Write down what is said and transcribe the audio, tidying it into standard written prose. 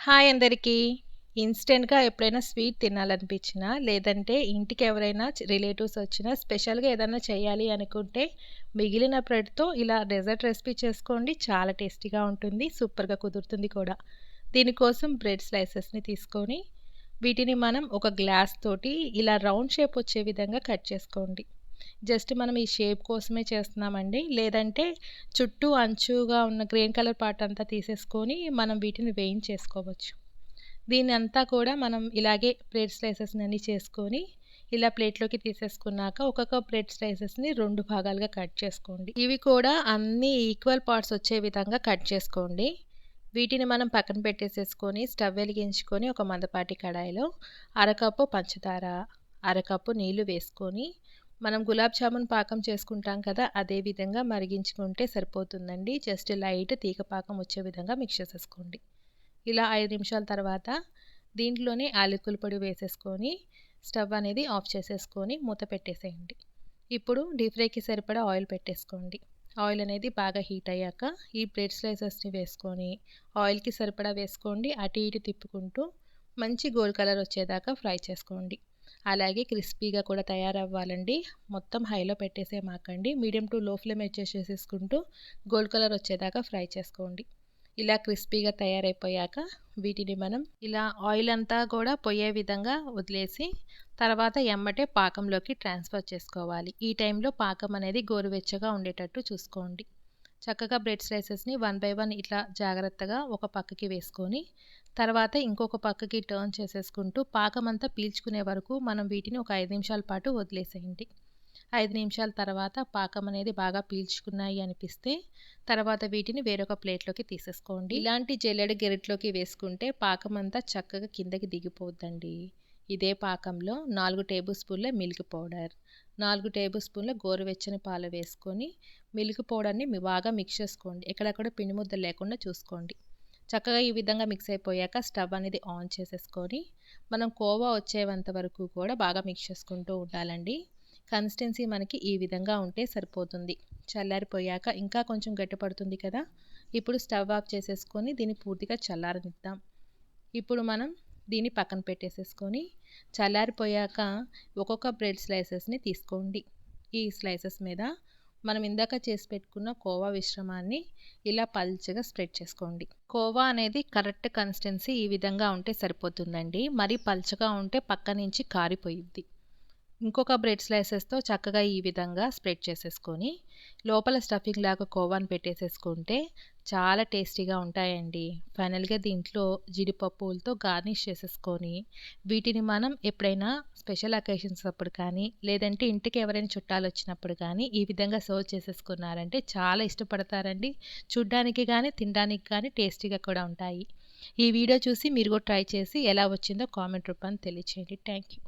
Hi అందరికీ. ఇన్‌స్టంట్‌గా ఎప్పుడైనా sweet తినాలనిపించినా, లేదంటే ఇంటికి ఎవరైనా రిలేటివ్స్ వచ్చినా స్పెషల్‌గా ఏదన్నా చేయాలి అనుకుంటే, మిగిలిన బ్రెడ్‌తో ఇలా డెజర్ట్ రెసిపీ చేసుకోండి. చాలా టేస్టీగా ఉంటుంది. సూపర్‌గా కుదురుతుంది కూడా. దీనికోసం బ్రెడ్ స్లైసెస్‌ని తీసుకొని, వీటిని మనం ఒక గ్లాస్ తోటి ఇలా రౌండ్ షేప్ వచ్చే విధంగా కట్ చేసుకోండి. జస్ట్ మనం ఈ షేప్ కోసమే చేస్తున్నామండి. లేదంటే చుట్టూ అంచుగా ఉన్న గ్రీన్ కలర్ పార్ట్ అంతా తీసేసుకొని మనం వీటిని వేయించేసుకోవచ్చు. దీన్నంతా కూడా మనం ఇలాగే బ్రెడ్ స్లైసెస్‌నన్నీ చేసుకొని, ఇలా ప్లేట్‌లోకి తీసేసుకున్నాక ఒక్కొక్క బ్రెడ్ స్లైసెస్‌ని 2 భాగాలుగా కట్ చేసుకోండి. ఇవి కూడా అన్నీ ఈక్వల్ పార్ట్స్ వచ్చే విధంగా కట్ చేసుకోండి. వీటిని మనం పక్కన పెట్టేసేసుకొని, స్టవ్ వెలిగించుకొని ఒక మందపాటి కడాయిలో అరకప్పు పంచదార, అరకప్పు నీళ్లు వేసుకొని, మనం గులాబ్ జామున్ పాకం చేసుకుంటాం కదా! అదే విధంగా మరిగించుకుంటే సరిపోతుందండి. జస్ట్ లైట్ తీగ పాకం వచ్చే విధంగా మిక్స్ చేసేసుకోండి. ఇలా 5 నిమిషాల తర్వాత దీంట్లోనే యాలకుల పొడి వేసేసుకొని స్టవ్ అనేది ఆఫ్ చేసేసుకొని మూత పెట్టేసేయండి. ఇప్పుడు డీప్ ఫ్రైకి సరిపడా ఆయిల్ పెట్టేసుకోండి. ఆయిల్ అనేది బాగా హీట్ అయ్యాక ఈ బ్రెడ్ స్లైసెస్‌ని వేసుకొని ఆయిల్‌కి సరిపడా వేసుకోండి. అటు ఇటు తిప్పుకుంటూ మంచి గోల్డ్ కలర్ వచ్చేదాకా ఫ్రై చేసుకోండి. అలాగే క్రిస్పీగా కూడా తయారవ్వాలండి. మొత్తం హైలో పెట్టేసేయమాకండి. మీడియం టు లో ఫ్లేమ్ చేసేసుకుంటూ గోల్డ్ కలర్ వచ్చేదాకా ఫ్రై చేసుకోండి. ఇలా క్రిస్పీగా తయారైపోయాక వీటిని మనం ఇలా ఆయిల్ అంతా కూడా పోయే విధంగా వదిలేసి తర్వాత ఎమ్మటే పాకంలోకి ట్రాన్స్ఫర్ చేసుకోవాలి. ఈ టైంలో పాకం అనేది గోరువెచ్చగా ఉండేటట్టు చూసుకోండి. చక్కగా బ్రెడ్ స్లైసెస్‌ని వన్ బై వన్ ఇట్లా జాగ్రత్తగా ఒక పక్కకి వేసుకొని, తర్వాత ఇంకొక పక్కకి టర్న్ చేసేసుకుంటూ పాకమంతా పీల్చుకునే వరకు మనం వీటిని ఒక 5 నిమిషాల పాటు వదిలేసేయండి. 5 నిమిషాల తర్వాత పాకం అనేది బాగా పీల్చుకున్నాయి అనిపిస్తే, తర్వాత వీటిని వేరొక ప్లేట్‌లోకి తీసేసుకోండి. ఇలాంటి జల్లెడ గెరిటలోకి వేసుకుంటే పాకమంతా చక్కగా కిందకి దిగిపోద్దండి. ఇదే పాకంలో 4 టేబుల్ స్పూన్ల మిల్క్ పౌడర్, 4 టేబుల్ స్పూన్ల గోరువెచ్చని పాలు వేసుకొని, మిల్క్ పౌడర్‌ని బాగా మిక్స్ చేసుకోండి. ఎక్కడ కూడా పిండి ముద్దలు లేకుండా చూసుకోండి. చక్కగా ఈ విధంగా మిక్స్ అయిపోయాక స్టవ్ అనేది ఆన్ చేసేసుకొని, మనం కోవా వచ్చేంత వరకు కూడా బాగా మిక్స్ చేసుకుంటూ ఉండాలండి. కన్సిస్టెన్సీ మనకి ఈ విధంగా ఉంటే సరిపోతుంది. చల్లారిపోయాక ఇంకా కొంచెం గట్టిపడుతుంది కదా! ఇప్పుడు స్టవ్ ఆఫ్ చేసేసుకొని దీన్ని పూర్తిగా చల్లారనిద్దాం. ఇప్పుడు మనం దీన్ని పక్కన పెట్టేసేసుకొని చల్లారిపోయాక ఒక్కొక్క బ్రెడ్ స్లైసెస్‌ని తీసుకోండి. ఈ స్లైసెస్ మీద మనం ఇందాక చేసి పెట్టుకున్న కోవా మిశ్రమాన్ని ఇలా పల్చగా స్ప్రెడ్ చేసుకోండి. కోవా అనేది కరెక్ట్ కన్సిస్టెన్సీ ఈ విధంగా ఉంటే సరిపోతుందండి. మరీ పల్చగా ఉంటే పక్క నుంచి కారిపోయిద్ది. ఇంకొక బ్రెడ్ స్లైసెస్‌తో చక్కగా ఈ విధంగా స్ప్రెడ్ చేసేసుకొని, లోపల స్టఫింగ్ లాగా కోవాని పెట్టేసేసుకుంటే చాలా టేస్టీగా ఉంటాయండి. ఫైనల్‌గా దీంట్లో జీడిపప్పులతో గార్నిష్ చేసేసుకొని, వీటిని మనం ఎప్పుడైనా స్పెషల్ అకేషన్స్ అప్పుడు కానీ, లేదంటే ఇంటికి ఎవరైనా చుట్టాలొచ్చినప్పుడు కానీ, ఈ విధంగా సర్వ్ చేసేసుకున్నారంటే చాలా ఇష్టపడతారండి. చూడ్డానికి గానీ, తినడానికి కానీ టేస్టీగా కూడా ఉంటాయి. ఈ వీడియో చూసి మీరు కూడా ట్రై చేసి ఎలా వచ్చిందో కామెంట్ రూపాన తెలియచేయండి. Thank you.